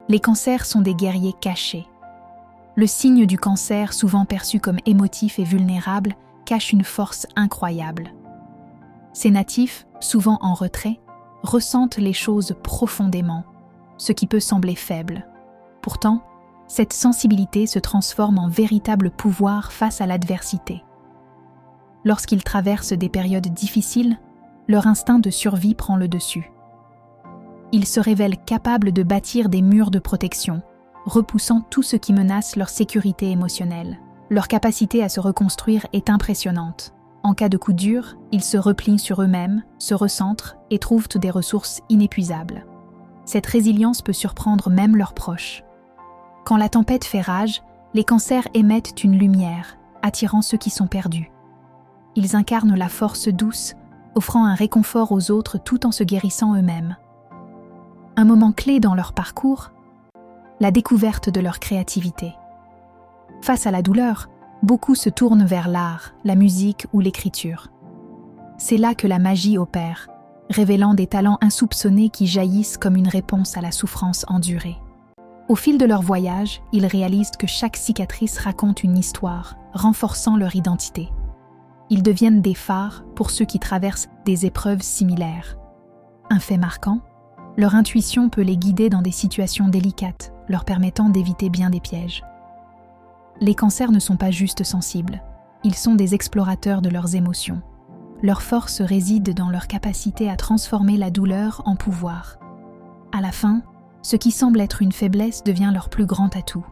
Les cancers sont des guerriers cachés. Le signe du cancer, souvent perçu comme émotif et vulnérable, cache une force incroyable. Ces natifs, souvent en retrait, ressentent les choses profondément, ce qui peut sembler faible. Pourtant, cette sensibilité se transforme en véritable pouvoir face à l'adversité. Lorsqu'ils traversent des périodes difficiles, leur instinct de survie prend le dessus. Ils se révèlent capables de bâtir des murs de protection, repoussant tout ce qui menace leur sécurité émotionnelle. Leur capacité à se reconstruire est impressionnante. En cas de coup dur, ils se replient sur eux-mêmes, se recentrent et trouvent des ressources inépuisables. Cette résilience peut surprendre même leurs proches. Quand la tempête fait rage, les cancers émettent une lumière, attirant ceux qui sont perdus. Ils incarnent la force douce, offrant un réconfort aux autres tout en se guérissant eux-mêmes. Un moment clé dans leur parcours, la découverte de leur créativité. Face à la douleur, beaucoup se tournent vers l'art, la musique ou l'écriture. C'est là que la magie opère, révélant des talents insoupçonnés qui jaillissent comme une réponse à la souffrance endurée. Au fil de leur voyage, ils réalisent que chaque cicatrice raconte une histoire, renforçant leur identité. Ils deviennent des phares pour ceux qui traversent des épreuves similaires. Un fait marquant, leur intuition peut les guider dans des situations délicates, leur permettant d'éviter bien des pièges. Les cancers ne sont pas juste sensibles, ils sont des explorateurs de leurs émotions. Leur force réside dans leur capacité à transformer la douleur en pouvoir. À la fin, ce qui semble être une faiblesse devient leur plus grand atout.